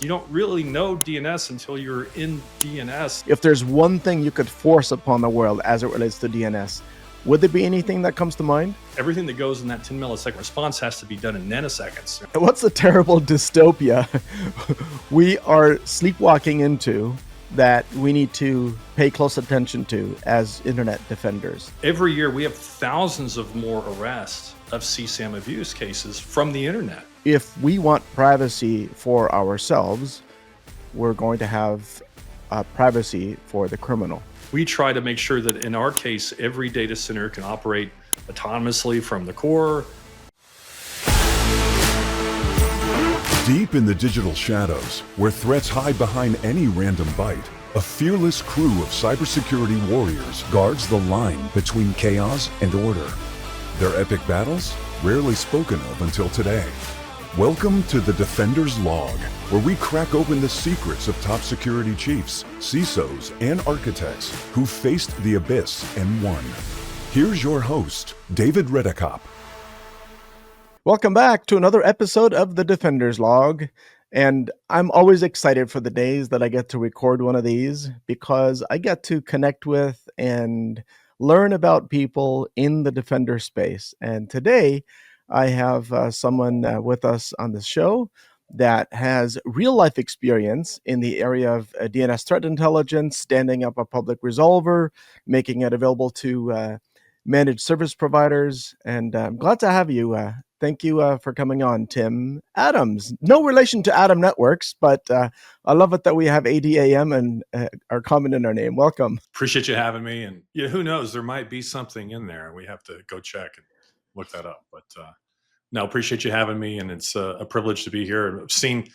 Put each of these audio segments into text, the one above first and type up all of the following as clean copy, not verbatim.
You don't really know DNS until you're in DNS. If there's one thing you could force upon the world as it relates to DNS, would there be anything that comes to mind? Everything that goes in that 10 millisecond response has to be done in nanoseconds. What's the terrible dystopia we are sleepwalking into that we need to pay close attention to as internet defenders? Every year we have thousands of more arrests of CSAM abuse cases from the internet. If we want privacy for ourselves, we're going to have privacy for the criminal. We try to make sure that in our case, every data center can operate autonomously from the core. Deep in the digital shadows, where threats hide behind any random byte, a fearless crew of cybersecurity warriors guards the line between chaos and order. Their epic battles, rarely spoken of until today. Welcome to the Defender's Log, where we crack open the secrets of top security chiefs, CISOs, and architects who faced the abyss and won. Here's your host, David Redekop. Welcome back to another episode of the Defender's Log. And I'm always excited for the days that I get to record one of these because I get to connect with and learn about people in the Defender space. And today, I have someone with us on the show that has real life experience in the area of DNS threat intelligence, standing up a public resolver, making it available to managed service providers. And I'm glad to have you. Thank you for coming on, Tim Adams. No relation to ADAMnetworks, but I love it that we have ADAM and are common in our name. Welcome. Appreciate you having me. And yeah, who knows, there might be something in there. We have to go check and look that up. But no, appreciate you having me. And it's a privilege to be here. I've seen,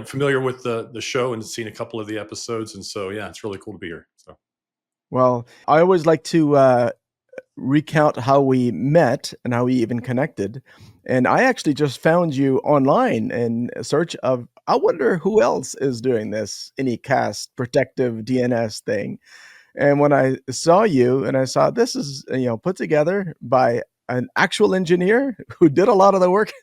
familiar with the show and seen a couple of the episodes. And so, yeah, it's really cool to be here. So, well, I always like to recount how we met and how we even connected. And I actually just found you online in search of, I wonder who else is doing this Anycast protective DNS thing. And when I saw you and I saw this is, put together by an actual engineer who did a lot of the work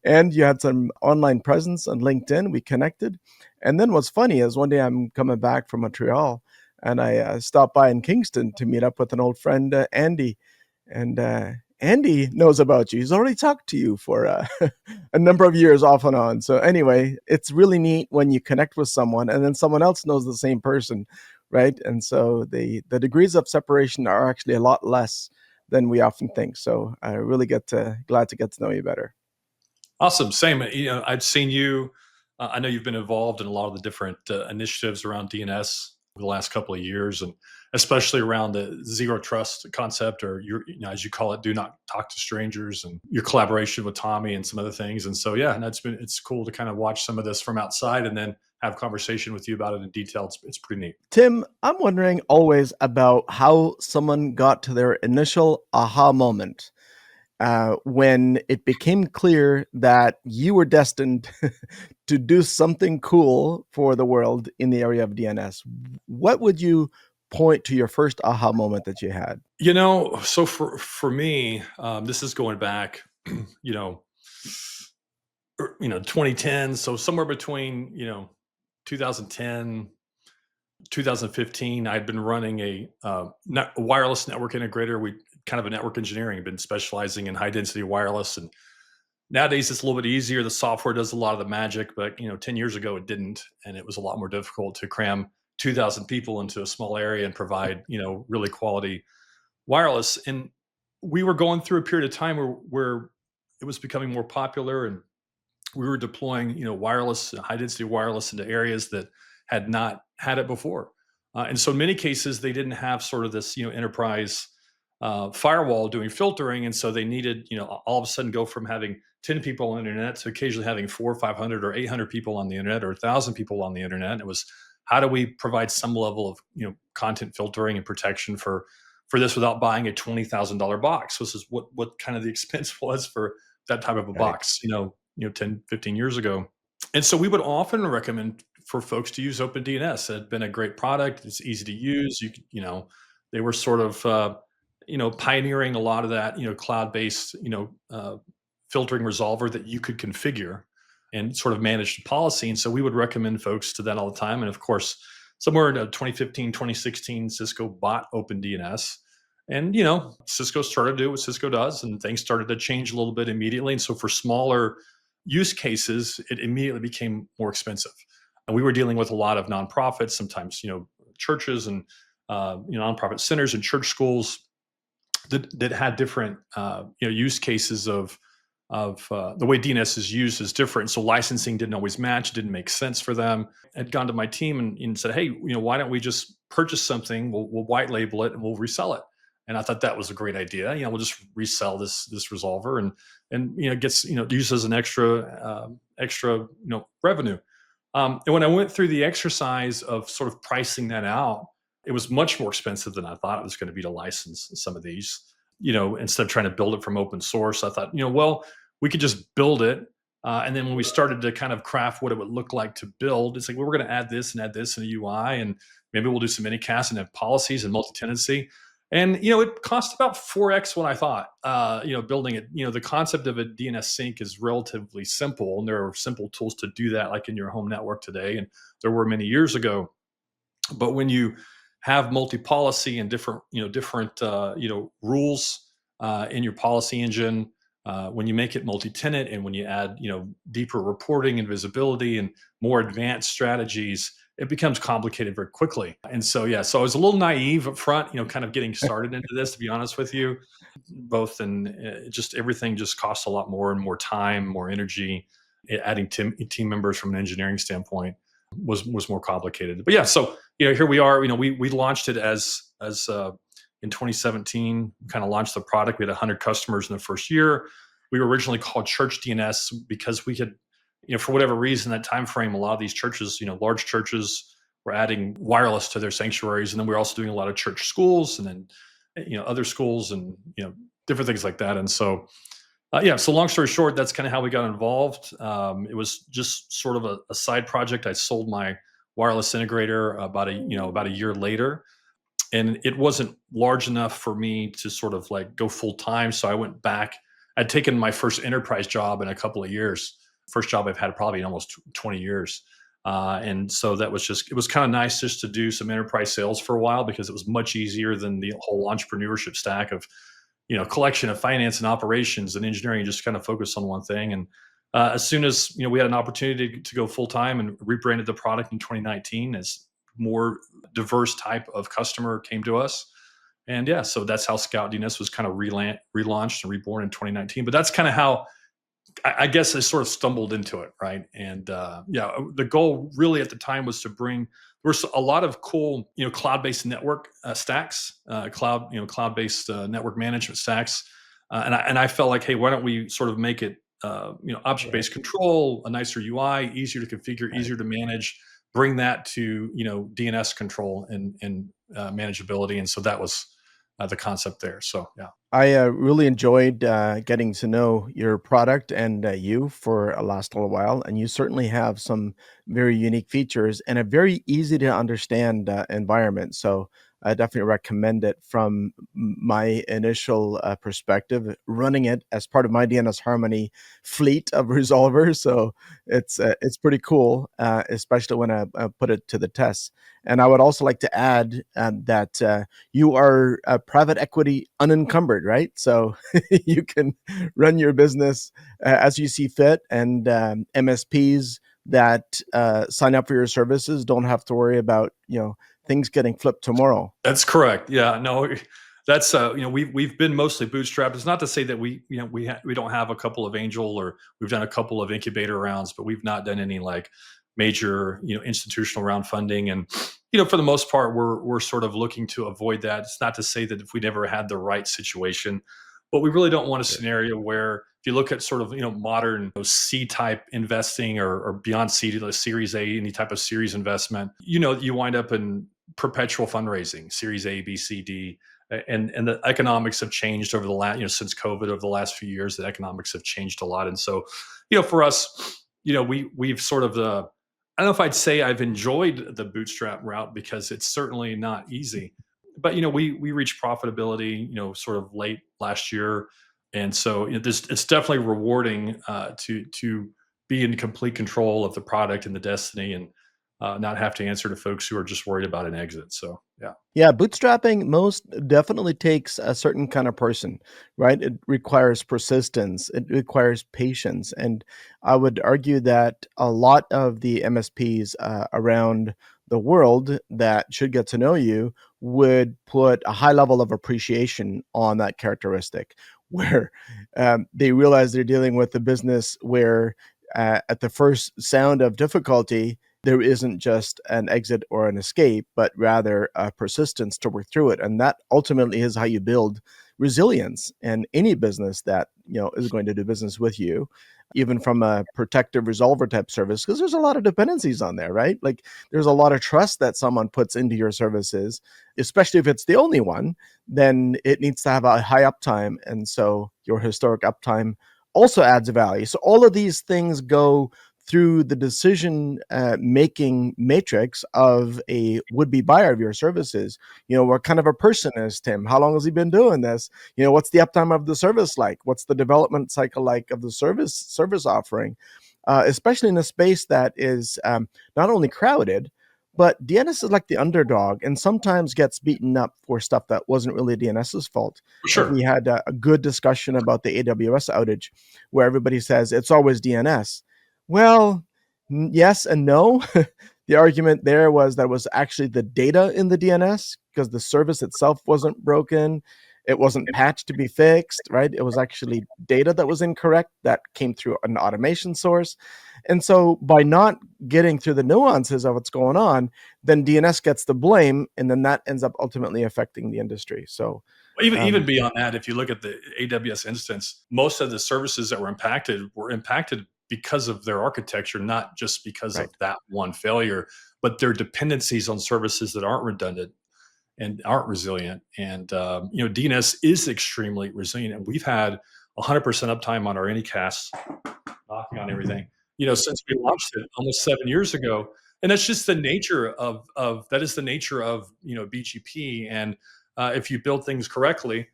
and you had some online presence on LinkedIn, we connected. And then what's funny is one day I'm coming back from Montreal and I stopped by in Kingston to meet up with an old friend, Andy. And Andy knows about you. He's already talked to you for a number of years off and on. So anyway, it's really neat when you connect with someone and then someone else knows the same person, right? And so the degrees of separation are actually a lot less than we often think. So I really glad to get to know you better. Awesome. Same. I've seen you. I know you've been involved in a lot of the different initiatives around DNS over the last couple of years, and especially around the zero trust concept, or as you call it, do not talk to strangers, and your collaboration with Tommy and some other things. And so, yeah, and it's cool to kind of watch some of this from outside and then have conversation with you about it in detail. It's pretty neat. Tim, I'm wondering always about how someone got to their initial aha moment when it became clear that you were destined to do something cool for the world in the area of DNS. What would you point to your first aha moment that you had? So for me, this is going back, 2010. So somewhere between, 2010, 2015, I'd been running a wireless network integrator. We kind of a network engineering, been specializing in high density wireless. And nowadays it's a little bit easier. The software does a lot of the magic, but 10 years ago it didn't. And it was a lot more difficult to cram 2,000 people into a small area and provide, really quality wireless. And we were going through a period of time where it was becoming more popular, and we were deploying, wireless, high density wireless into areas that had not had it before. And so in many cases, they didn't have sort of this, enterprise firewall doing filtering. And so they needed, all of a sudden go from having 10 people on the internet to occasionally having 400 or 500 or 800 people on the internet or 1,000 people on the internet. And it was, how do we provide some level of, content filtering and protection for this without buying a $20,000 box? This is what kind of the expense was for that type of a box, 10, 15 years ago. And so we would often recommend for folks to use OpenDNS. It had been a great product. It's easy to use. They were sort of, pioneering a lot of that, cloud-based, filtering resolver that you could configure. and sort of manage the policy. And so we would recommend folks to that all the time. And of course, somewhere in 2015, 2016, Cisco bought OpenDNS. And, Cisco started to do what Cisco does, and things started to change a little bit immediately. And so for smaller use cases, it immediately became more expensive. And we were dealing with a lot of nonprofits, sometimes, churches and, nonprofit centers and church schools that had different, use cases of the way DNS is used is different. So licensing didn't always match, didn't make sense for them. I'd gone to my team and said, hey, why don't we just purchase something? We'll white label it and we'll resell it. And I thought that was a great idea. We'll just resell this resolver and it gets used as an extra revenue. And when I went through the exercise of sort of pricing that out, it was much more expensive than I thought it was going to be to license some of these. Instead of trying to build it from open source, I thought, we could just build it. And then when we started to kind of craft what it would look like to build, it's like, well, we're going to add this in the UI, and maybe we'll do some minicast and have policies and multi-tenancy. And, it cost about 4x what I thought, building it. The concept of a DNS sync is relatively simple, and there are simple tools to do that, like in your home network today. And there were many years ago. But when you have multi-policy and different rules in your policy engine, when you make it multi-tenant and when you add, deeper reporting and visibility and more advanced strategies, it becomes complicated very quickly. And so I was a little naive up front, kind of getting started into this, to be honest with you, both in just everything just costs a lot more and more time, more energy. Adding team members from an engineering standpoint was more complicated. But so here we are. We launched it as in 2017. Kind of launched the product. We had 100 customers in the first year. We were originally called Church DNS because we had, for whatever reason, that time frame, a lot of these churches, large churches, were adding wireless to their sanctuaries, and then we were also doing a lot of church schools, and then other schools, and different things like that. And so. So long story short, that's kind of how we got involved. It was just sort of a side project. I sold my wireless integrator about a year later, and it wasn't large enough for me to sort of like go full time. So I went back. I'd taken my first enterprise job in a couple of years. First job I've had probably in almost 20 years. And so it was kind of nice just to do some enterprise sales for a while, because it was much easier than the whole entrepreneurship stack of collection of finance and operations and engineering, just kind of focus on one thing. And as soon as we had an opportunity to go full time, and rebranded the product in 2019 as more diverse type of customer came to us. And so that's how Scout DNS was kind of relaunched and reborn in 2019. But that's kind of how I guess I sort of stumbled into it, right? And the goal really at the time was to bring. There were a lot of cool, cloud-based network stacks, cloud-based network management stacks, and I felt like, hey, why don't we sort of make it, object-based control, a nicer UI, easier to configure, easier to manage, bring that to DNS control and manageability, and so that was the concept there. So I really enjoyed getting to know your product and you for a last little while, and you certainly have some very unique features and a very easy to understand environment. So I definitely recommend it from my initial perspective, running it as part of my DNS Harmony fleet of resolvers. So it's pretty cool, especially when I put it to the test. And I would also like to add that you are private equity unencumbered, right? So you can run your business as you see fit, and MSPs that sign up for your services don't have to worry about things getting flipped tomorrow. That's correct. Yeah, no, that's we've been mostly bootstrapped. It's not to say that we don't have a couple of angel, or we've done a couple of incubator rounds, but we've not done any like major institutional round funding. And for the most part, we're sort of looking to avoid that. It's not to say that if we never had the right situation, but we really don't want a scenario where, if you look at sort of modern C type investing, or beyond C to the Series A, any type of series investment, you wind up in perpetual fundraising, Series A, B, C, D, and the economics have changed over the last since COVID. Over the last few years, the economics have changed a lot, and so for us, we've sort of I don't know if I'd say I've enjoyed the bootstrap route, because it's certainly not easy. But we reached profitability sort of late last year, and so it's definitely rewarding to be in complete control of the product and the destiny, and not have to answer to folks who are just worried about an exit. So yeah. Yeah, bootstrapping most definitely takes a certain kind of person, right? It requires persistence, it requires patience. And I would argue that a lot of the MSPs around the world that should get to know you would put a high level of appreciation on that characteristic, where they realize they're dealing with a business where at the first sound of difficulty, there isn't just an exit or an escape, but rather a persistence to work through it. And that ultimately is how you build resilience in any business that, is going to do business with you, even from a protective resolver type service, because there's a lot of dependencies on there, right? Like there's a lot of trust that someone puts into your services, especially if it's the only one, then it needs to have a high uptime. And so your historic uptime also adds value. So all of these things go through the decision making matrix of a would-be buyer of your services. What kind of a person is Tim? How long has he been doing this? What's the uptime of the service like? What's the development cycle like of the service offering? Especially in a space that is not only crowded, but DNS is like the underdog and sometimes gets beaten up for stuff that wasn't really DNS's fault. Like Sure. we had a good discussion about the AWS outage where everybody says it's always DNS. Well, yes and no. The argument there was that it was actually the data in the DNS because the service itself wasn't broken. It wasn't patched to be fixed, right? It was actually data that was incorrect that came through an automation source. And so by not getting through the nuances of what's going on, then DNS gets the blame, and then that ends up ultimately affecting the industry. So Even beyond that, if you look at the AWS instance, most of the services that were impacted because of their architecture, not just because of right. that one failure, but their dependencies on services that aren't redundant and aren't resilient. And DNS is extremely resilient, and we've had 100% uptime on our Anycast, knocking on everything, since we launched it almost 7 years ago. And that's just the nature of that is the nature of BGP. And if you build things correctly,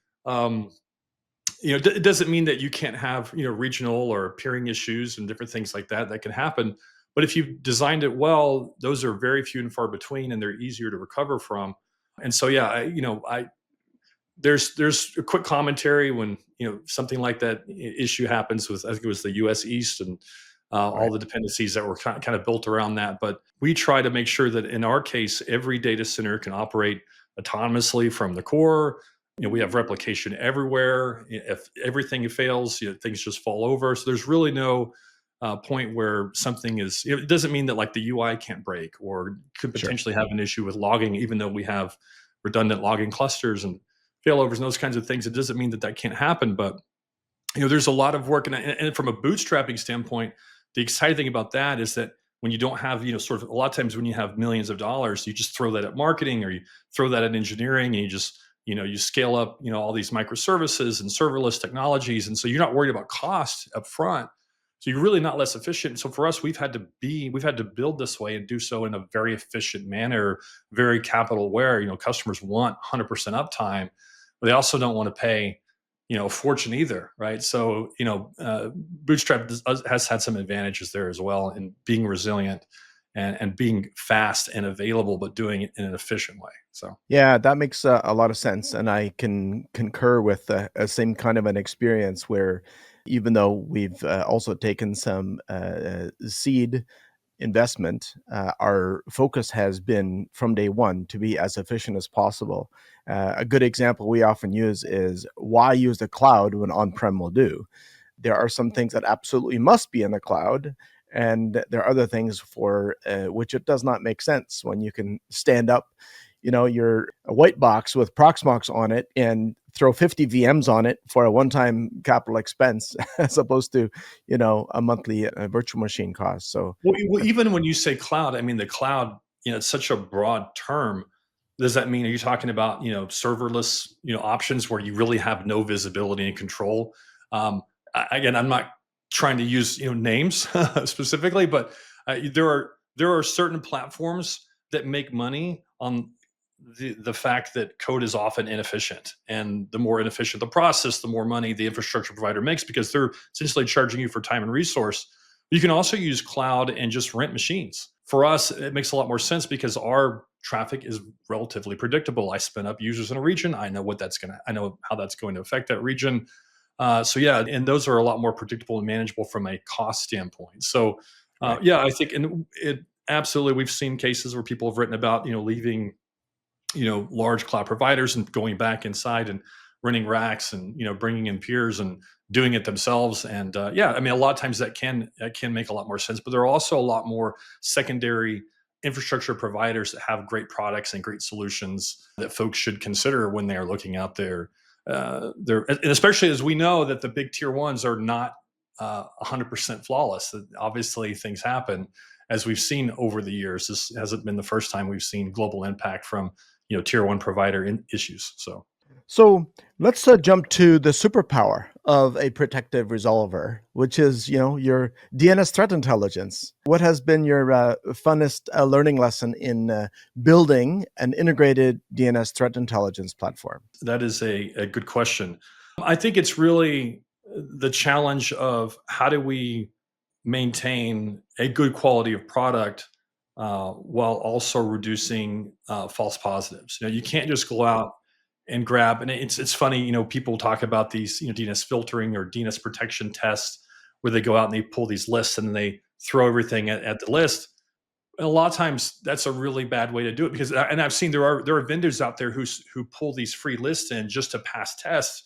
it doesn't mean that you can't have regional or peering issues and different things like that that can happen. But if you've designed it well, those are very few and far between, and they're easier to recover from. And so, yeah, there's a quick commentary when something like that issue happens with, I think it was the U.S. East and all Right. the dependencies that were kind of built around that. But we try to make sure that in our case, every data center can operate autonomously from the core. We have replication everywhere. If everything fails, things just fall over. So there's really no point where something is. It doesn't mean that like the UI can't break or could Sure. potentially have an issue with logging, even though we have redundant logging clusters and failovers and those kinds of things. It doesn't mean that can't happen, but there's a lot of work, and from a bootstrapping standpoint, the exciting thing about that is that when you don't have, sort of a lot of times when you have millions of dollars, you just throw that at marketing or you throw that at engineering, and you just, you scale up, all these microservices and serverless technologies. And so you're not worried about cost up front. So you're really not less efficient. So for us, we've had to build this way and do so in a very efficient manner, very capital aware. Customers want 100% uptime, but they also don't want to pay a fortune either, right? So Bootstrap has had some advantages there as well in being resilient and being fast and available, but doing it in an efficient way. So Yeah, that makes a lot of sense. And I can concur with the same kind of an experience where even though we've also taken some seed investment, our focus has been from day one to be as efficient as possible. A good example we often use is why use the cloud when on-prem will do? There are some things that absolutely must be in the cloud, and there are other things for which it does not make sense when you can stand up, your a white box with Proxmox on it and throw 50 VMs on it for a one-time capital expense as opposed to, a monthly virtual machine cost. So even when you say cloud, I mean, the cloud, it's such a broad term. Does that mean, are you talking about, serverless, options where you really have no visibility and control? Again, I'm not trying to use, names specifically, but there are certain platforms that make money on the fact that code is often inefficient, and the more inefficient the process, the more money the infrastructure provider makes because they're essentially charging you for time and resource. You can also use cloud and just rent machines. For us, it makes a lot more sense because our traffic is relatively predictable. I spin up users in a region. I know I know how that's going to affect that region. So yeah, and those are a lot more predictable and manageable from a cost standpoint. So Right. yeah, I think, and it absolutely, we've seen cases where people have written about, leaving, large cloud providers and going back inside and running racks and, bringing in peers and doing it themselves. And yeah, I mean, a lot of times that can make a lot more sense, but there are also a lot more secondary infrastructure providers that have great products and great solutions that folks should consider when they are looking out there. And especially as we know that the big tier ones are not 100% flawless. Obviously, things happen, as we've seen over the years. This hasn't been the first time we've seen global impact from tier one provider issues. So let's jump to the superpower of a protective resolver, which is, your DNS threat intelligence. What has been your funnest learning lesson in building an integrated DNS threat intelligence platform? That is a good question. I think it's really the challenge of how do we maintain a good quality of product while also reducing false positives. You can't just go out and grab. And it's funny, people talk about these, DNS filtering or DNS protection tests, where they go out and they pull these lists and then they throw everything at the list. And a lot of times that's a really bad way to do it, because, and I've seen there are vendors out there who pull these free lists in just to pass tests,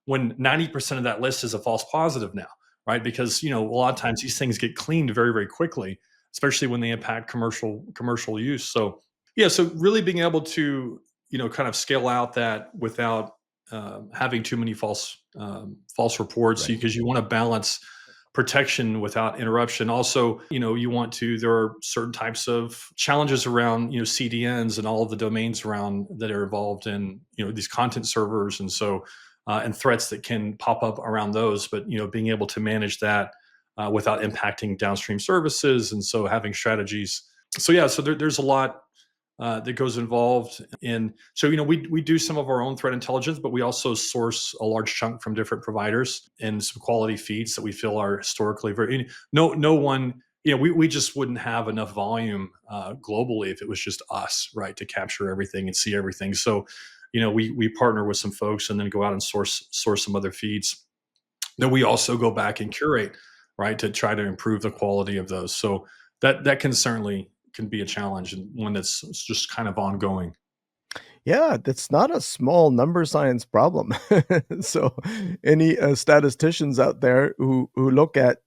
when 90% of that list is a false positive now, right? Because a lot of times these things get cleaned very, very quickly, especially when they impact commercial use. So yeah, so really being able to kind of scale out that without having too many false reports, Right. because you want to balance protection without interruption. Also, there are certain types of challenges around, CDNs and all of the domains around that are involved in, these content servers. And so, and threats that can pop up around those, but, being able to manage that without impacting downstream services. And so having strategies. So yeah, so there's a lot that goes involved in. So, we do some of our own threat intelligence, but we also source a large chunk from different providers and some quality feeds that we feel are historically very, no one, we just wouldn't have enough volume globally if it was just us, right, to capture everything and see everything. So, we partner with some folks and then go out and source some other feeds that we also go back and curate, right, to try to improve the quality of those. So that can be a challenge, and one that's just kind of ongoing. Yeah, that's not a small number science problem. So, any statisticians out there who look at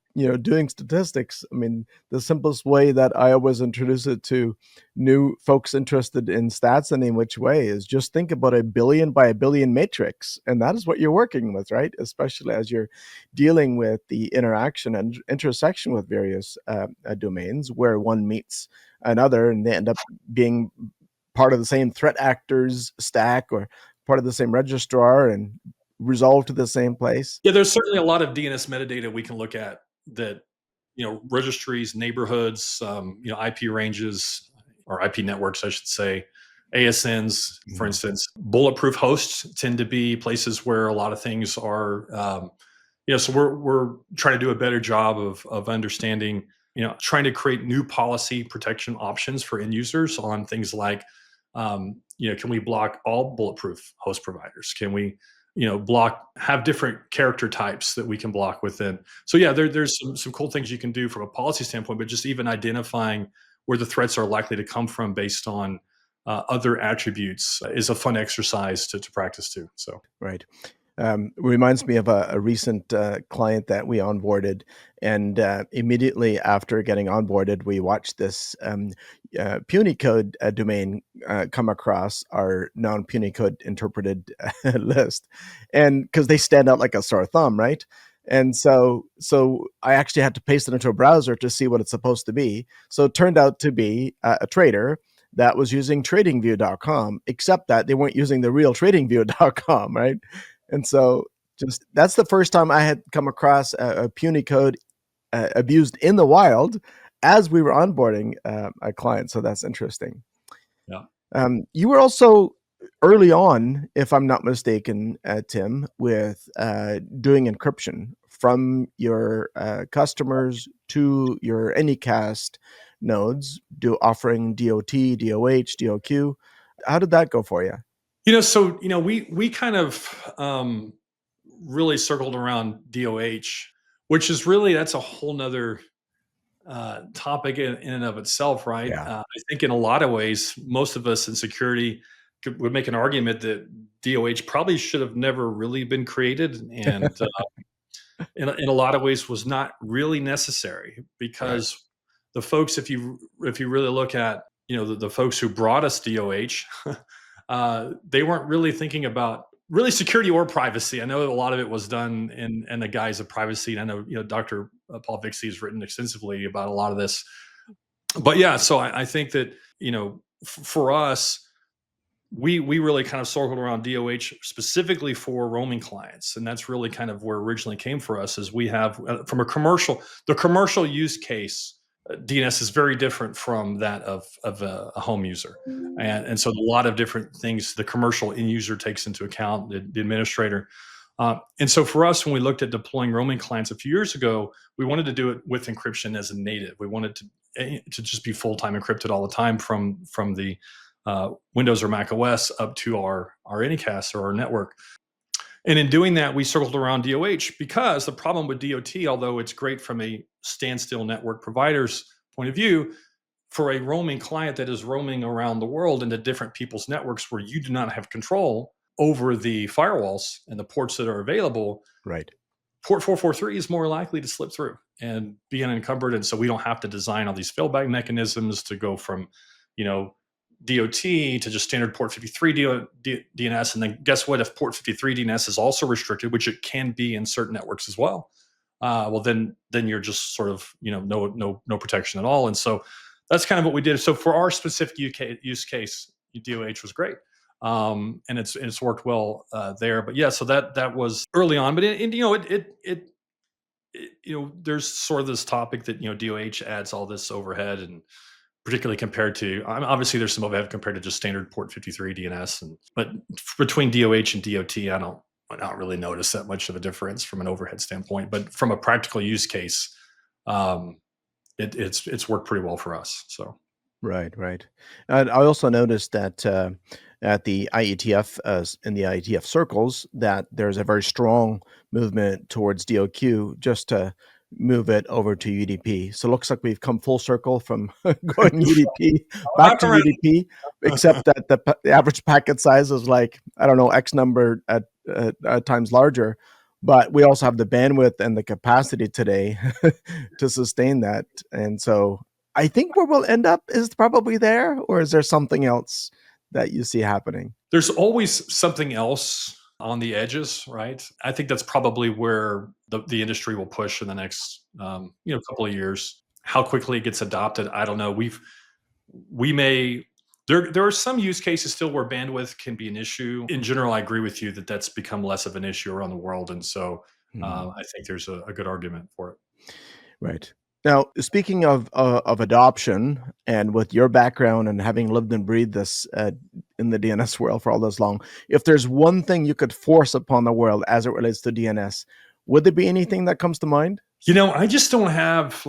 doing statistics, I mean, the simplest way that I always introduce it to new folks interested in stats and in which way is just think about a billion by a billion matrix, and that is what you're working with, right? Especially as you're dealing with the interaction and intersection with various domains where one meets another, and they end up being part of the same threat actors stack or part of the same registrar and resolved to the same place. Yeah, there's certainly a lot of DNS metadata we can look at that, registries, neighborhoods, IP ranges, or IP networks, I should say, ASNs, for Mhm. instance. Bulletproof hosts tend to be places where a lot of things are. So we're trying to do a better job of understanding, trying to create new policy protection options for end users on things like, can we block all bulletproof host providers? Can we, have different character types that we can block within? So yeah, there's some cool things you can do from a policy standpoint, but just even identifying where the threats are likely to come from based on other attributes is a fun exercise to practice too. So Right. Reminds me of a recent client that we onboarded, and immediately after getting onboarded, we watched this Punycode domain come across our non-Punycode interpreted list, and because they stand out like a sore thumb, right? And so I actually had to paste it into a browser to see what it's supposed to be. So it turned out to be a trader that was using tradingview.com, except that they weren't using the real tradingview.com, right? And so just that's the first time I had come across a puny code abused in the wild as we were onboarding a client. So that's interesting. yeah. You were also early on, if I'm not mistaken, Tim, with doing encryption from your customers to your Anycast nodes, offering DOT, DOH, DOQ. How did that go for you? We kind of really circled around DOH, which is really, that's a whole nother topic in and of itself, right? Yeah. I think in a lot of ways, most of us in security would make an argument that DOH probably should have never really been created, and in a lot of ways was not really necessary, because the folks, if you really look at the folks who brought us DOH, they weren't really thinking about really security or privacy. I know a lot of it was done in the guise of privacy, and I know Dr. Paul Vixie has written extensively about a lot of this. But yeah, so I think that for us, we really kind of circled around DOH specifically for roaming clients, and that's really kind of where it originally came for us. Is we have from the commercial use case, DNS is very different from that of a home user, and so a lot of different things the commercial end user takes into account, the administrator. And so for us, when we looked at deploying roaming clients a few years ago, we wanted to do it with encryption as a native. We wanted to just be full-time encrypted all the time from the Windows or Mac OS up to our Anycast or our network. And in doing that, we circled around DOH, because the problem with DOT, although it's great from a standstill network provider's point of view, for a roaming client that is roaming around the world into different people's networks where you do not have control over the firewalls and the ports that are available, right? Port 443 is more likely to slip through and be unencumbered. And so we don't have to design all these failback mechanisms to go from, DOT to just standard port 53 DNS. And then guess what? If port 53 DNS is also restricted, which it can be in certain networks as well, well, then you're just sort of, no protection at all. And so that's kind of what we did. So for our specific use case, DOH was great. And it's worked well there. But yeah, so that was early on. But there's sort of this topic that DOH adds all this overhead, and particularly compared to, obviously there's some overhead compared to just standard port 53 DNS, but between DOH and DOT, I don't really notice that much of a difference from an overhead standpoint. But from a practical use case, it's worked pretty well for us. So. Right. And I also noticed that at the IETF, in the IETF circles, that there's a very strong movement towards DOQ, just to move it over to UDP. So it looks like we've come full circle from going UDP back to UDP, except that the average packet size is like, I don't know, X number at times larger. But we also have the bandwidth and the capacity today to sustain that. And so I think where we'll end up is probably there, or is there something else that you see happening? There's always something else on the edges, right? I think that's probably where the industry will push in the next couple of years. How quickly it gets adopted, I don't know. There are some use cases still where bandwidth can be an issue. In general, I agree with you that that's become less of an issue around the world, and so I think there's a good argument for it. Right. Now, speaking of adoption, and with your background and having lived and breathed this in the DNS world for all this long, if there's one thing you could force upon the world as it relates to DNS, would there be anything that comes to mind? I just don't have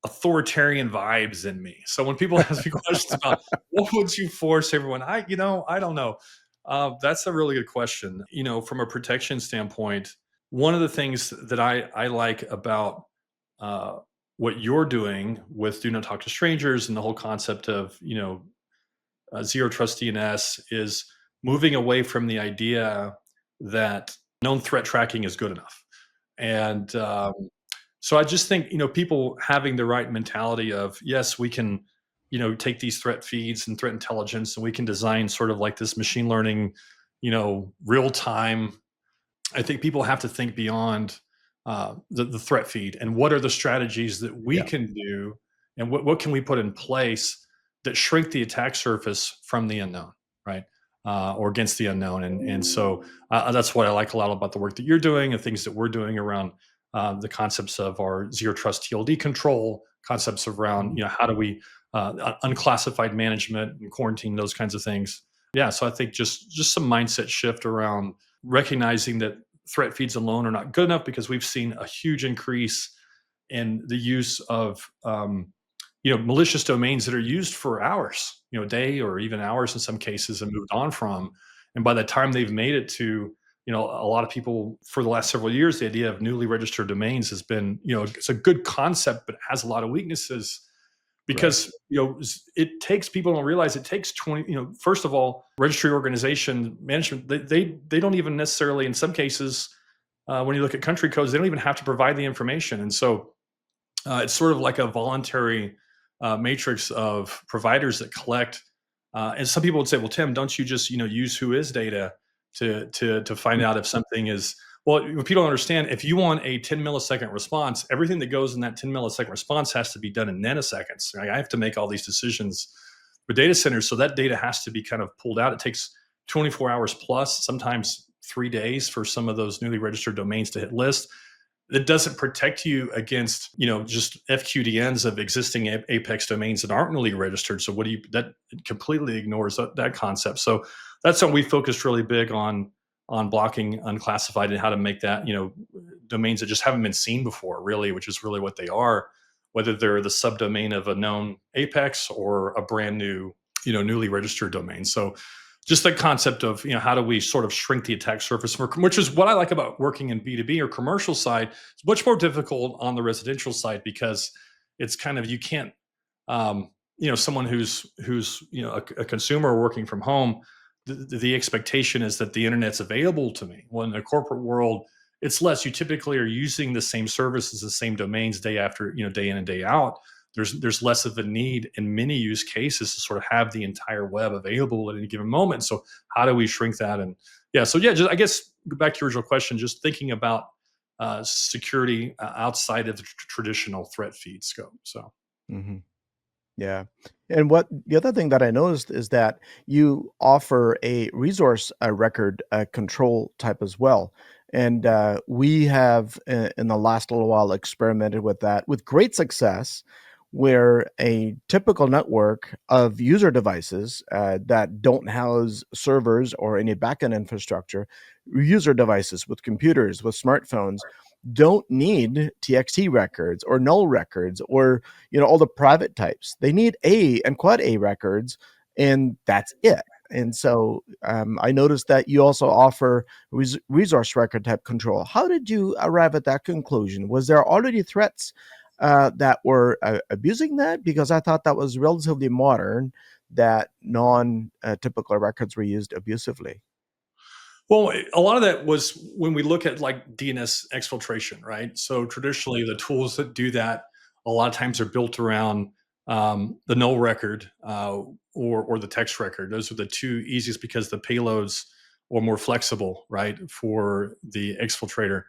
authoritarian vibes in me. So when people ask me questions about what would you force everyone, I don't know. That's a really good question. From a protection standpoint, one of the things that I like about what you're doing with Do Not Talk to Strangers and the whole concept of zero trust DNS is moving away from the idea that known threat tracking is good enough. And so I just think people having the right mentality of, yes, we can take these threat feeds and threat intelligence, and we can design sort of like this machine learning real time. I think people have to think beyond the threat feed, and what are the strategies that we can do, and what can we put in place that shrink the attack surface from the unknown, right? Or against the unknown. And so that's what I like a lot about the work that you're doing and things that we're doing around the concepts of our zero trust TLD control, concepts around, how do we unclassified management and quarantine, those kinds of things. Yeah. So I think just some mindset shift around recognizing that threat feeds alone are not good enough because we've seen a huge increase in the use of malicious domains that are used for hours, a day or even hours in some cases, and moved on from. And by the time they've made it to, a lot of people for the last several years, the idea of newly registered domains has been, it's a good concept, but it has a lot of weaknesses because it takes, people don't realize it takes 20, first of all, registry organization management, they don't even necessarily, in some cases, when you look at country codes, they don't even have to provide the information. And so it's sort of like a voluntary matrix of providers that collect. And some people would say, well, Tim, don't you just use who is data to find out if something is, well, what people don't understand, if you want a 10 millisecond response, everything that goes in that 10 millisecond response has to be done in nanoseconds. Right? I have to make all these decisions for data centers. So that data has to be kind of pulled out. It takes 24 hours plus, sometimes 3 days for some of those newly registered domains to hit list. That doesn't protect you against, just FQDNs of existing Apex domains that aren't newly registered. So that completely ignores that concept. So that's something we focused really big on blocking unclassified and how to make that, domains that just haven't been seen before, really, which is really what they are, whether they're the subdomain of a known Apex or a brand new, newly registered domain. So just the concept of, how do we sort of shrink the attack surface, which is what I like about working in B2B or commercial side. It's much more difficult on the residential side because it's kind of, you can't, someone who's a consumer working from home, the expectation is that the internet's available to me. Well, in the corporate world, it's less. You typically are using the same services, the same domains day after, day in and day out. There's less of a need in many use cases to sort of have the entire web available at any given moment. So how do we shrink that? And just, I guess, go back to your original question, just thinking about security outside of the traditional threat feed scope. So. Mm-hmm. Yeah. And the other thing that I noticed is that you offer a resource record control type as well. And we have, in the last little while, experimented with that with great success, where a typical network of user devices that don't house servers or any backend infrastructure, user devices with computers, with smartphones, don't need TXT records or null records or all the private types. They need A and quad A records, and that's it. And so I noticed that you also offer resource record type control. How did you arrive at that conclusion? Was there already threats that were abusing that? Because I thought that was relatively modern, that non-typical records were used abusively. Well, a lot of that was when we look at like DNS exfiltration, right? So traditionally, the tools that do that a lot of times are built around the null record or the text record. Those are the two easiest because the payloads are more flexible, right, for the exfiltrator.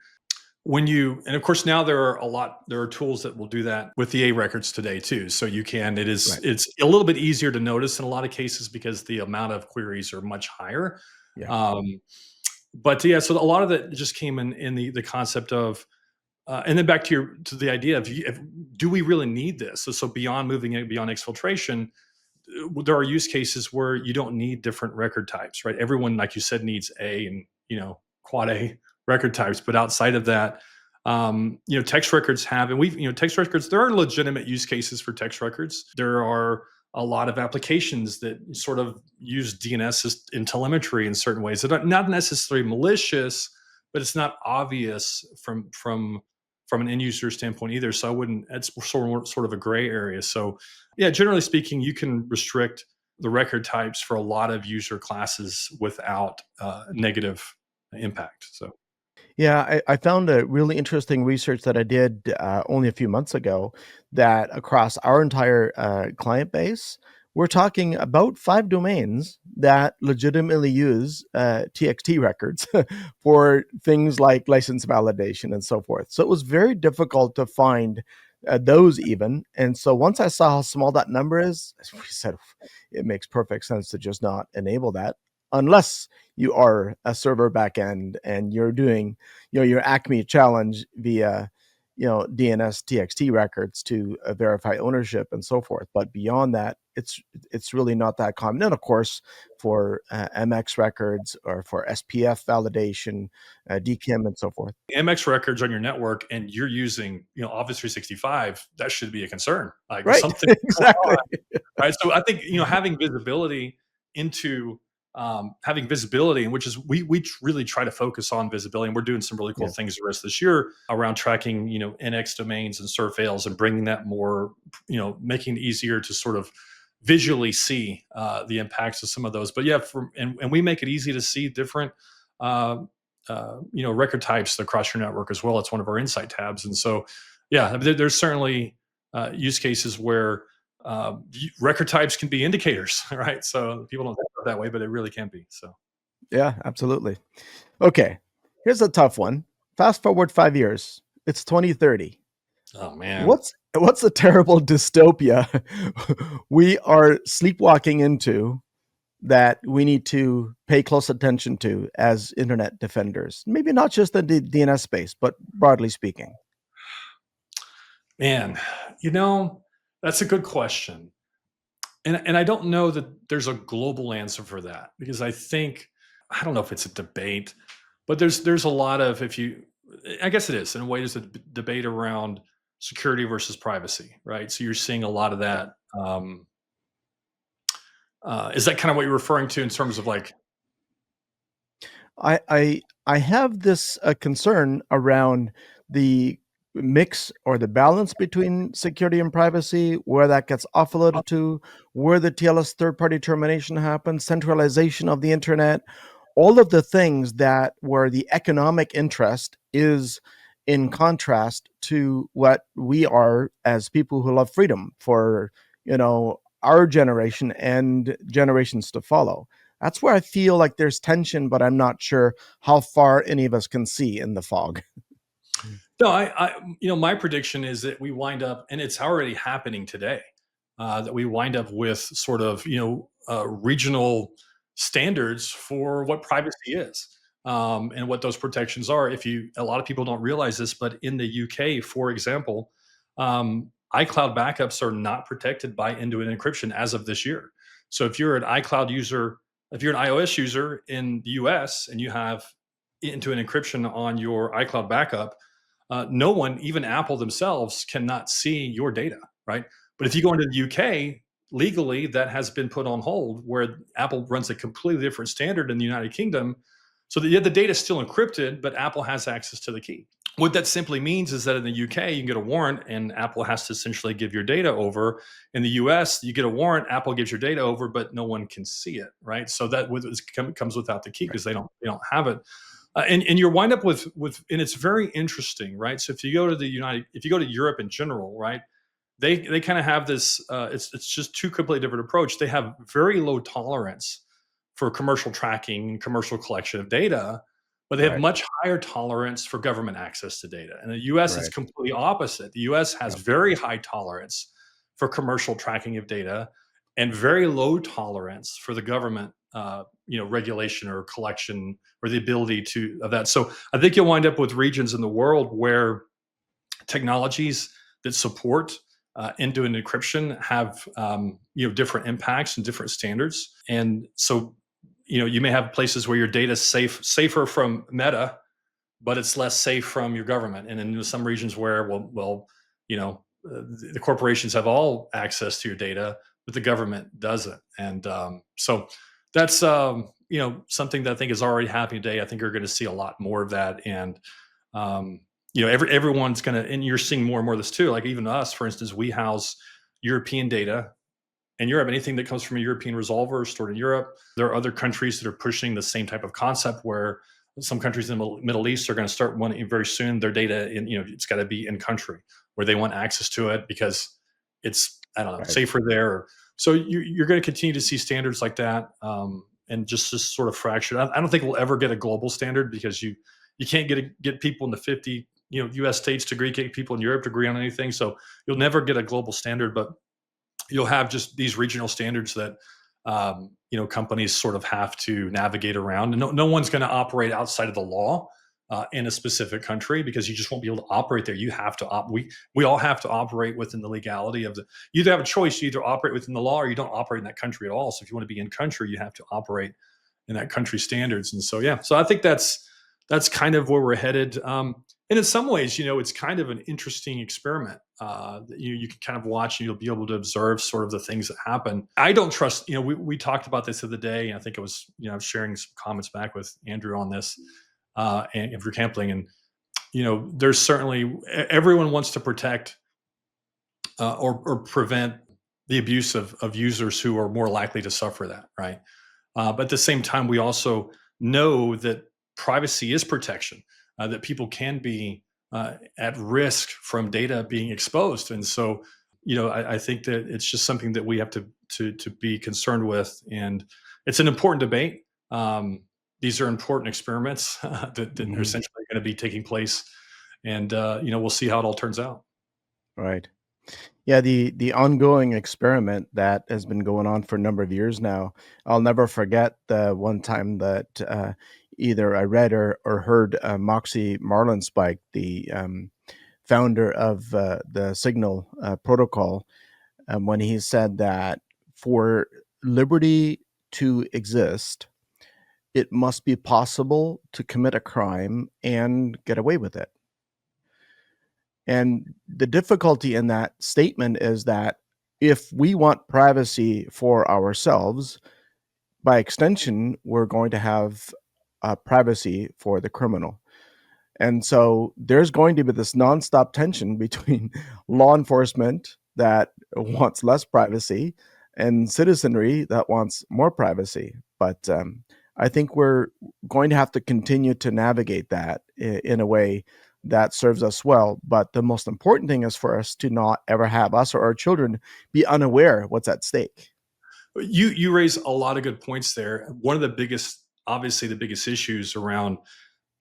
And of course now there are tools that will do that with the A records today too. So it's a little bit easier to notice in a lot of cases because the amount of queries are much higher. Yeah. So a lot of that just came in the concept of, and then back to the idea of do we really need this? So beyond moving it beyond exfiltration, there are use cases where you don't need different record types, right? Everyone, like you said, needs A and quad A record types, but outside of that, text records have, and text records, there are legitimate use cases for text records. There are a lot of applications that sort of use DNS in telemetry in certain ways that are not necessarily malicious, but it's not obvious from an end user standpoint either. So it's sort of a gray area. So yeah, generally speaking, you can restrict the record types for a lot of user classes without negative impact. So. Yeah, I found a really interesting research that I did only a few months ago, that across our entire client base, we're talking about 5 domains that legitimately use TXT records for things like license validation and so forth. So it was very difficult to find those even. And so once I saw how small that number is, we said it makes perfect sense to just not enable that, unless you are a server backend and you're doing, your Acme challenge via, DNS TXT records to verify ownership and so forth. But beyond that, it's really not that common. And of course, for MX records or for SPF validation, DKIM and so forth. MX records on your network and you're using, Office 365, that should be a concern. Like Right. something Exactly. right. So I think, having visibility into having visibility, and which is we really try to focus on visibility, and we're doing some really cool things the rest of this year around tracking, NX domains and serve fails and bringing that more, making it easier to sort of visually see the impacts of some of those. But yeah, and we make it easy to see different record types across your network as well. It's one of our insight tabs. And so, yeah, there's certainly use cases where record types can be indicators, right? So people don't think of it that way, but it really can be. So, yeah, absolutely. Okay, here's a tough one. Fast forward 5 years. It's 2030. Oh man, what's a terrible dystopia we are sleepwalking into that we need to pay close attention to as internet defenders? Maybe not just the DNS space, but broadly speaking. Man, that's a good question. And I don't know that there's a global answer for that, because I don't know if it's a debate, but there's a lot of, I guess it is, in a way, there's a debate around security versus privacy, right? So you're seeing a lot of that. Is that kind of what you're referring to in terms of like? I have this concern around the mix or the balance between security and privacy, where that gets offloaded to, where the TLS third-party termination happens, centralization of the internet, all of the things that where the economic interest is in contrast to what we are as people who love freedom for, our generation and generations to follow. That's where I feel like there's tension, but I'm not sure how far any of us can see in the fog. No, my prediction is that we wind up, and it's already happening today, that we wind up with sort of, regional standards for what privacy is, and what those protections are. A lot of people don't realize this, but in the UK, for example, iCloud backups are not protected by end-to-end encryption as of this year. So if you're an iCloud user, if you're an iOS user in the US and you have end-to-end encryption on your iCloud backup, no one, even Apple themselves, cannot see your data, right? But if you go into the UK, legally, that has been put on hold, where Apple runs a completely different standard in the United Kingdom. So the data is still encrypted, but Apple has access to the key. What that simply means is that in the UK, you can get a warrant and Apple has to essentially give your data over. In the US, you get a warrant, Apple gives your data over, but no one can see it, right? So that comes without the key, because they don't have it. And you wind up with, and it's very interesting, right? So if you go to Europe in general, right, they kind of have this. It's just two completely different approach. They have very low tolerance for commercial tracking and commercial collection of data, but they have much higher tolerance for government access to data. And the U.S. is completely opposite. The U.S. has very high tolerance for commercial tracking of data, and very low tolerance for the government regulation or collection or the ability of that. So I think you'll wind up with regions in the world where technologies that support end-to-end encryption have different impacts and different standards. And so you may have places where your data is safer from Meta, but it's less safe from your government. And in some regions where the corporations have all access to your data, but the government doesn't. And so that's something that I think is already happening today. I think you're going to see a lot more of that. And everyone's going to, and you're seeing more and more of this too. Like even us, for instance, we house European data in Europe. Anything that comes from a European resolver stored in Europe. There are other countries that are pushing the same type of concept, where some countries in the Middle East are going to start wanting very soon their data it's got to be in country, where they want access to it because it's, safer there. So you're going to continue to see standards like that, and just sort of fractured. I don't think we'll ever get a global standard, because you can't get people in the 50 U.S. states to agree, get people in Europe to agree on anything. So you'll never get a global standard, but you'll have just these regional standards that companies sort of have to navigate around. And no one's going to operate outside of the law. in a specific country, because you just won't be able to operate there. You have to we all have to operate within the legality of you either have a choice, you either operate within the law or you don't operate in that country at all. So if you want to be in country, you have to operate in that country standards. And so, yeah, so I think that's kind of where we're headed. And in some ways, it's kind of an interesting experiment that you can kind of watch, and you'll be able to observe sort of the things that happen. I don't trust, we talked about this the other day, and I think it was, I was sharing some comments back with Andrew on this and for Campling. And, there's certainly, everyone wants to protect or prevent the abuse of users who are more likely to suffer that, right? But at the same time, we also know that privacy is protection, that people can be at risk from data being exposed. And so, I think that it's just something that we have to be concerned with. And it's an important debate. These are important experiments that are essentially going to be taking place. And, we'll see how it all turns out. Right. Yeah, the ongoing experiment that has been going on for a number of years now. I'll never forget the one time that either I read or heard Moxie Marlinspike, the founder of the Signal protocol, when he said that for liberty to exist, it must be possible to commit a crime and get away with it. And the difficulty in that statement is that if we want privacy for ourselves, by extension, we're going to have privacy for the criminal. And so there's going to be this nonstop tension between law enforcement that wants less privacy and citizenry that wants more privacy. But I think we're going to have to continue to navigate that in a way that serves us well. But the most important thing is for us to not ever have us or our children be unaware of what's at stake. You raise a lot of good points there. One of the biggest issues around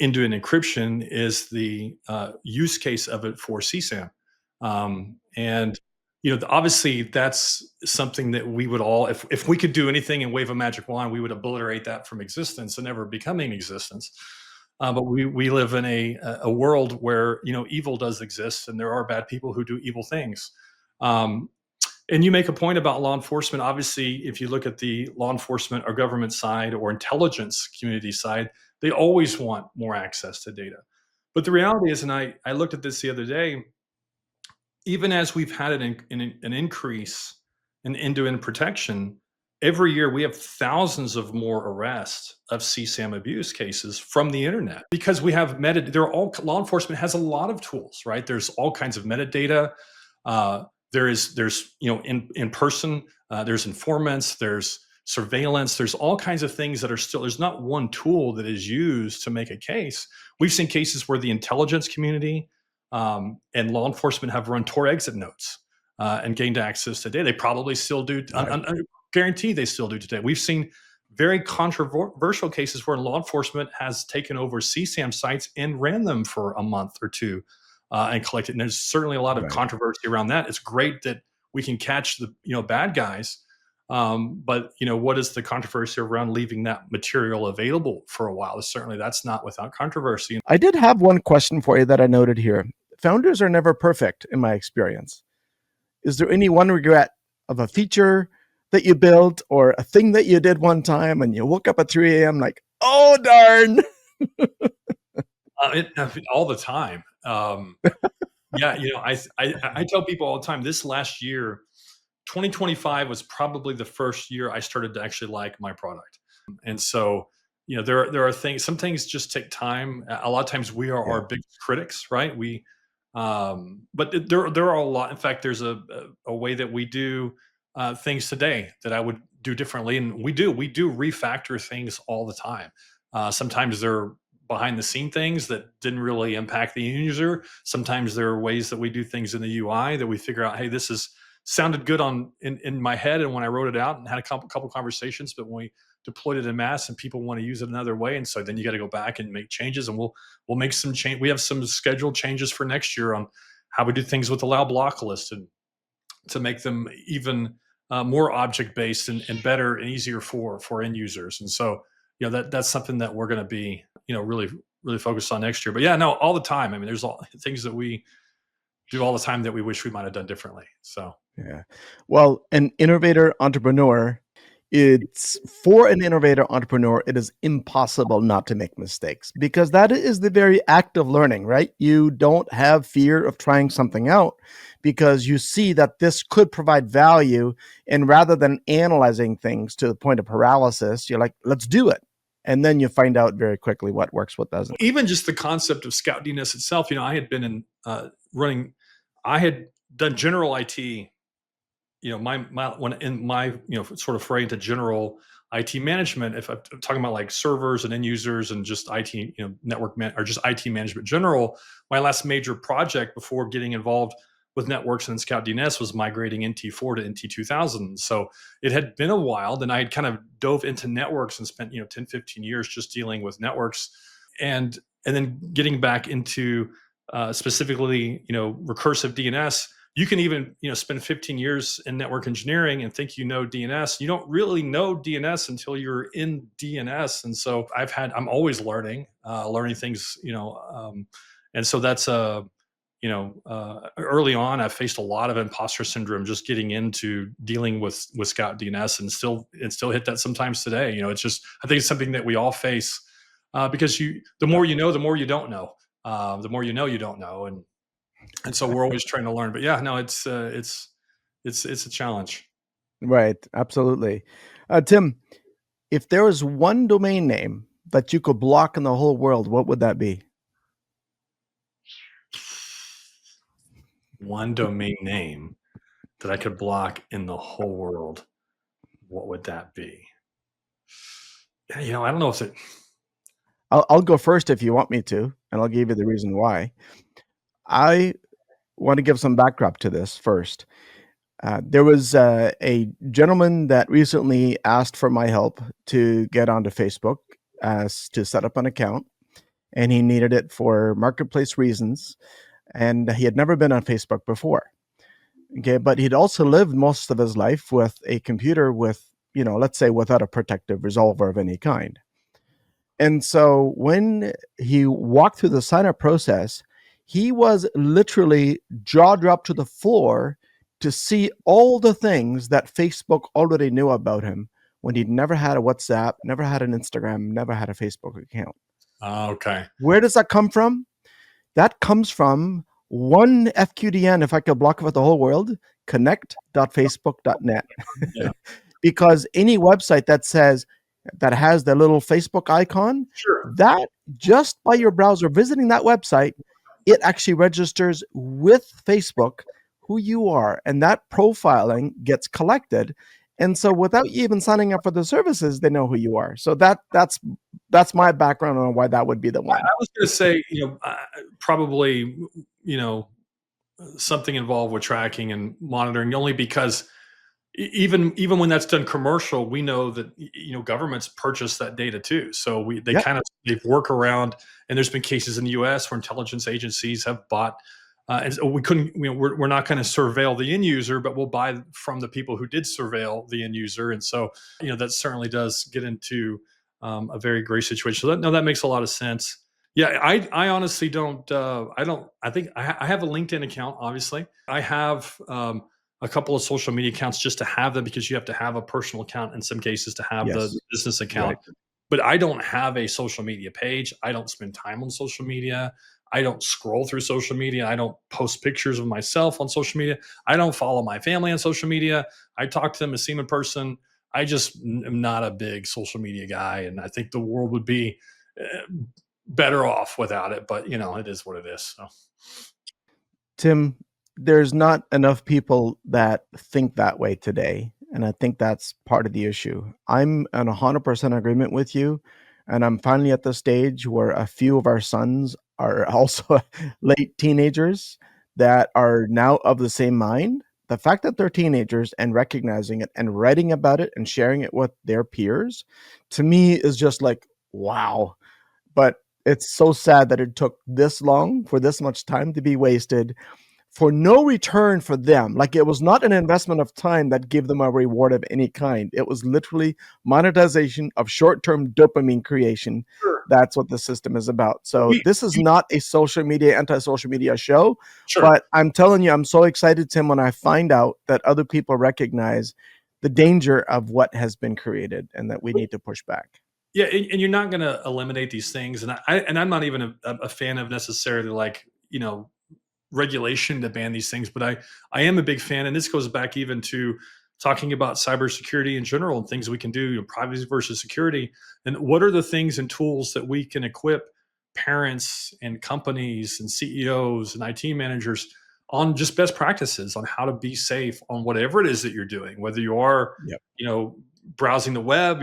end-to-end encryption is the use case of it for CSAM. And obviously that's something that we would all, if we could do anything and wave a magic wand, we would obliterate that from existence and never becoming existence. But we live in a world where evil does exist, and there are bad people who do evil things. And you make a point about law enforcement. Obviously, if you look at the law enforcement or government side or intelligence community side, they always want more access to data. But the reality is, and I looked at this the other day, even as we've had an increase in end-to-end protection, every year we have thousands of more arrests of CSAM abuse cases from the internet, because we have law enforcement has a lot of tools, right? There's all kinds of metadata. There's in person, there's informants, there's surveillance, there's all kinds of things that are still, there's not one tool that is used to make a case. We've seen cases where the intelligence community and law enforcement have run Tor exit notes and gained access to data. They probably still do. I guarantee they still do today. We've seen very controversial cases where law enforcement has taken over CSAM sites and ran them for a month or two and collected. And there's certainly a lot of controversy around that. It's great that we can catch the bad guys, but what is the controversy around leaving that material available for a while? Certainly that's not without controversy. I did have one question for you that I noted here. Founders are never perfect in my experience. Is there any one regret of a feature that you built or a thing that you did one time and you woke up at 3 a.m. like, oh, darn? All the time. Yeah, I tell people all the time, this last year, 2025 was probably the first year I started to actually like my product. And so, there are things, some things just take time. A lot of times we are our biggest critics, right? But there are a lot. In fact, there's a way that we do things today that I would do differently. And we do refactor things all the time. Sometimes they're behind the scene things that didn't really impact the end user. Sometimes there are ways that we do things in the UI that we figure out, hey, this is sounded good in my head and when I wrote it out and had a couple conversations, but when we deployed it in mass and people want to use it another way, and so then you got to go back and make changes, and we'll make some change. We have some scheduled changes for next year on how we do things with allow block list and to make them even more object based and better and easier for end users. And so that's something that we're going to be really really focus on next year. But yeah, no, all the time. I mean, there's all things that we do all the time that we wish we might have done differently. So Yeah. Well, an innovator entrepreneur, it's for an innovator entrepreneur, it is impossible not to make mistakes because that is the very act of learning, right? You don't have fear of trying something out because you see that this could provide value. And rather than analyzing things to the point of paralysis, you're like, let's do it. And then you find out very quickly what works, what doesn't. even just the concept of Scout DNS itself, I had been in I had done general IT, when in my, sort of foray into general IT management, if I'm talking about like servers and end users and just IT, or just IT management general, my last major project before getting involved with networks and Scout DNS was migrating NT4 to NT2000. So it had been a while. Then I had kind of dove into networks and spent, 10, 15 years just dealing with networks and then getting back into specifically, recursive DNS. You can even, spend 15 years in network engineering and think DNS. You don't really know DNS until you're in DNS. And so I'm always learning things, and so that's early on, I faced a lot of imposter syndrome just getting into dealing with Scout DNS, and still hit that sometimes today. It's just, I think it's something that we all face because the more you know, the more you don't know. The more you know, you don't know, and so we're always trying to learn. But yeah, no, it's a challenge. Right. Absolutely. Tim, if there was one domain name that you could block in the whole world, what would that be? One domain name that I could block in the whole world, what would that be? Yeah, I don't know if it. I'll go first if you want me to, and I'll give you the reason why. I want to give some backdrop to this first. There was a gentleman that recently asked for my help to get onto Facebook to set up an account, and he needed it for marketplace reasons, and he had never been on Facebook before. Okay, but he'd also lived most of his life with a computer with, let's say without a protective resolver of any kind. And so when he walked through the sign-up process, he was literally jaw dropped to the floor to see all the things that Facebook already knew about him when he'd never had a WhatsApp, never had an Instagram, never had a Facebook account. Okay. Where does that come from? That comes from one FQDN, if I could block it with the whole world, connect.facebook.net. Yeah. Because any website that has the little Facebook icon, Sure. that just by your browser visiting that website, it actually registers with Facebook who you are, and that profiling gets collected. And so without you even signing up for the services, they know who you are. So that's my background on why that would be the one. I was going to say, probably, something involved with tracking and monitoring, only because even when that's done commercial, we know that governments purchase that data too. So they work around, and there's been cases in the U.S. where intelligence agencies have bought. And so we couldn't. We're not going to surveil the end user, but we'll buy from the people who did surveil the end user. And so that certainly does get into a very gray situation. So that makes a lot of sense. Yeah, I honestly don't. I think I have a LinkedIn account. Obviously, I have a couple of social media accounts just to have them, because you have to have a personal account in some cases to have the business account. Right. But I don't have a social media page. I don't spend time on social media. I don't scroll through social media. I don't post pictures of myself on social media. I don't follow my family on social media. I talk to them and see them in person. I just am not a big social media guy, and I think the world would be better off without it. But it is what it is. So. Tim, there's not enough people that think that way today, and I think that's part of the issue. I'm in 100% agreement with you, and I'm finally at the stage where a few of our sons are also late teenagers that are now of the same mind. The fact that they're teenagers and recognizing it and writing about it and sharing it with their peers, to me, is just like, wow. But it's so sad that it took this long for this much time to be wasted for no return for them. Like, it was not an investment of time that gave them a reward of any kind. It was literally monetization of short-term dopamine creation. Sure. That's what the system is about. So this is not a social media, anti-social media show, Sure. but I'm telling you, I'm so excited, Tim, when I find out that other people recognize the danger of what has been created and that we need to push back. Yeah, and you're not going to eliminate these things, and I'm not even a fan of necessarily, like, regulation to ban these things, but I am a big fan, and this goes back even to talking about cybersecurity in general and things we can do, privacy versus security, and what are the things and tools that we can equip parents and companies and CEOs and IT managers on just best practices on how to be safe on whatever it is that you're doing, whether you are, Yep. browsing the web,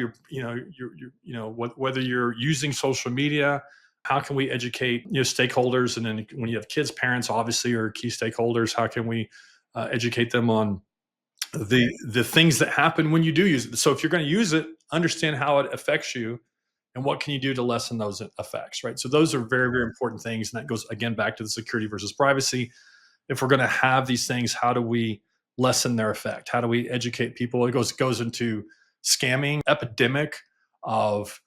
whether you're using social media. How can we educate stakeholders, and then when you have kids, parents obviously are key stakeholders. How can we educate them on the things that happen when you do use it? So if you're going to use it, understand how it affects you, and what can you do to lessen those effects, right? So those are very, very important things, and that goes again back to the security versus privacy. If we're going to have these things, how do we lessen their effect? How do we educate people? It goes into scamming, epidemic of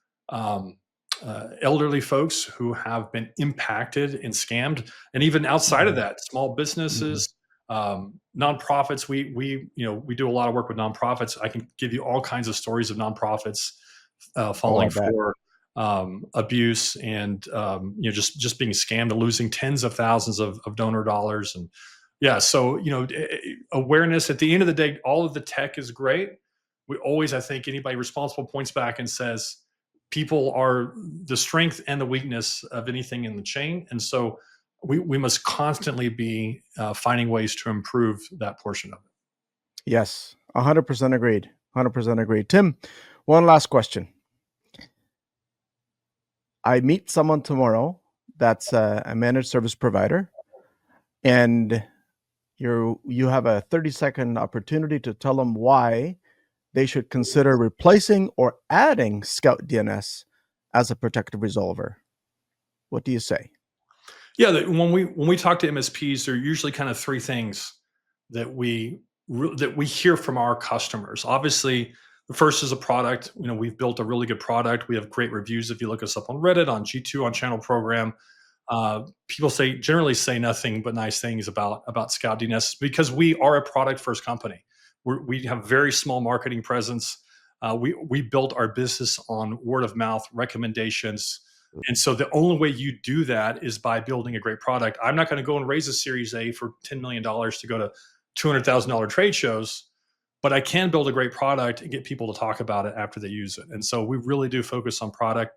elderly folks who have been impacted and scammed, and even outside of that, small businesses, nonprofits. We do a lot of work with nonprofits. I can give you all kinds of stories of nonprofits falling for abuse and just being scammed and losing tens of thousands of donor dollars. And so awareness. At the end of the day, all of the tech is great. We always, I think, anybody responsible points back and says people are the strength and the weakness of anything in the chain, and so we must constantly be finding ways to improve that portion of it. Yes, 100% agreed. 100% agreed. Tim, one last question. I meet someone tomorrow that's a managed service provider, and you have a 30-second opportunity to tell them why they should consider replacing or adding Scout DNS as a protective resolver. What do you say? Yeah, when we talk to MSPs, there are usually kind of three things that we hear from our customers. Obviously, the first is a product. We've built a really good product. We have great reviews. If you look us up on Reddit, on G2, on Channel Program, people generally say nothing but nice things about Scout DNS, because we are a product first company. We have very small marketing presence. We built our business on word of mouth recommendations. And so the only way you do that is by building a great product. I'm not going to go and raise a Series A for $10 million to go to $200,000 trade shows, but I can build a great product and get people to talk about it after they use it. And so we really do focus on product.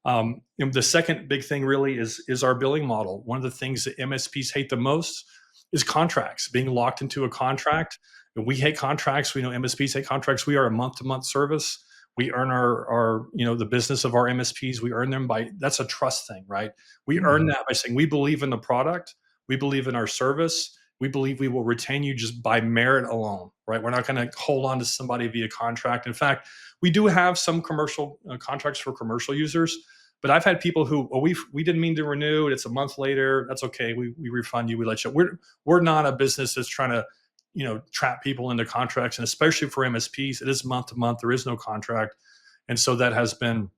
And the second big thing really is our billing model. One of the things that MSPs hate the most is contracts, being locked into a contract. And we hate contracts. We know MSPs hate contracts. We are a month-to-month service. We earn our the business of our MSPs. We earn them by, that's a trust thing, right? We earn that by saying we believe in the product. We believe in our service. We believe we will retain you just by merit alone, right? We're not going to hold on to somebody via contract. In fact, we do have some commercial contracts for commercial users, but I've had people who, we didn't mean to renew. It's a month later. That's okay. We refund you. We let you. We're not a business that's trying to trap people into contracts, and especially for MSPs, it is month to month. There is no contract, and so that has been,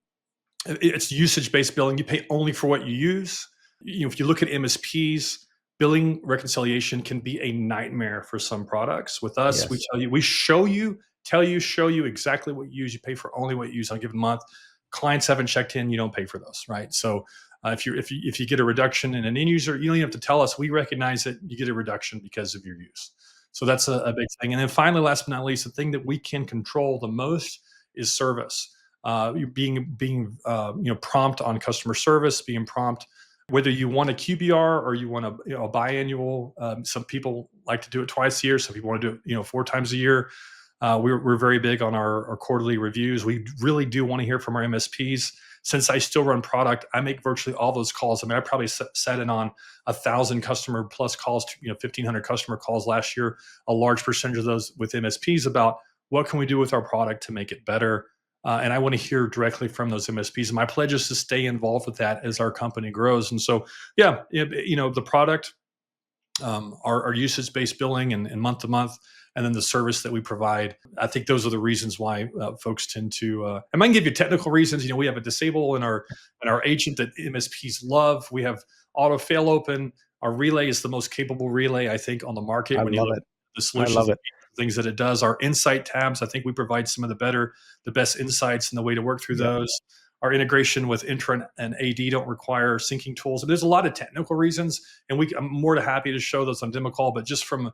it's usage based billing. You pay only for what you use. If you look at MSPs, billing reconciliation can be a nightmare for some products. With us, yes. We tell you, we show you exactly what you use. You pay for only what you use on a given month. Clients haven't checked in, you don't pay for those, right? So if you get a reduction in an end user, you don't even have to tell us. We recognize it. You get a reduction because of your use. So that's a big thing. And then finally, last but not least, the thing that we can control the most is service. Being prompt on customer service, being prompt, whether you want a QBR or you want a biannual. Some people like to do it twice a year. Some people want to do it 4 times a year. We're very big on our quarterly reviews. We really do want to hear from our MSPs. Since I still run product, I make virtually all those calls. I mean, I probably sat in on 1,000 customer plus calls, 1,500 customer calls last year. A large percentage of those with MSPs about what can we do with our product to make it better. And I want to hear directly from those MSPs. And my pledge is to stay involved with that as our company grows. And so, the product, our usage-based billing and month-to-month, and then the service that we provide. I think those are the reasons why folks tend to. And I can give you technical reasons. We have a disable in our agent that MSPs love. We have auto fail open. Our relay is the most capable relay, I think, on the market. I When you love look it. at the I solutions, love it. things that it does. Our insight tabs, I think we provide some of the best insights and the way to work through Yep. those. Our integration with Intra and AD don't require syncing tools. There's a lot of technical reasons, and I'm more than happy to show those on demo call. But just from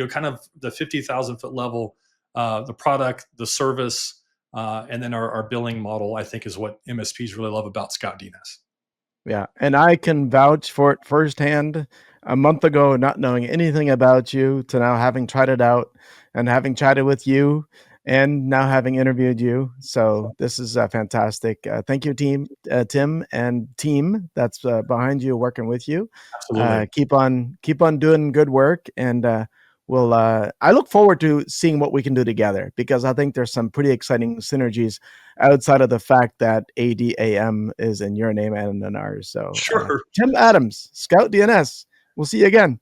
kind of the 50,000 foot level, the product, the service, and then our billing model, I think, is what MSPs really love about Scout DNS. Yeah, and I can vouch for it firsthand. A month ago, not knowing anything about you, to now having tried it out and having chatted with you, and now having interviewed you. So this is fantastic. Thank you, Tim, and team that's behind you, working with you. Absolutely. Keep on doing good work, and we'll. I look forward to seeing what we can do together, because I think there's some pretty exciting synergies outside of the fact that ADAM is in your name and in ours. So, Sure. Tim Adams, Scout DNS. We'll see you again.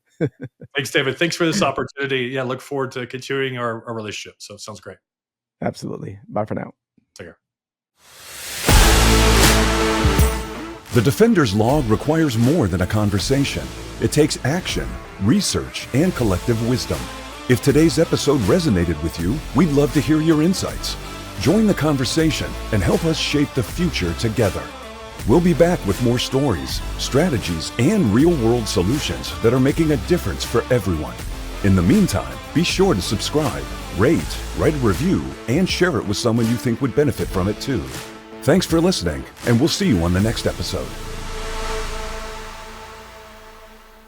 Thanks, David. Thanks for this opportunity. Yeah, look forward to continuing our relationship. So it sounds great. Absolutely. Bye for now. Take care. The Defender's Log requires more than a conversation. It takes action, research, and collective wisdom. If today's episode resonated with you, we'd love to hear your insights. Join the conversation and help us shape the future together. We'll be back with more stories, strategies, and real-world solutions that are making a difference for everyone. In the meantime, be sure to subscribe, rate, write a review, and share it with someone you think would benefit from it too. Thanks for listening, and we'll see you on the next episode.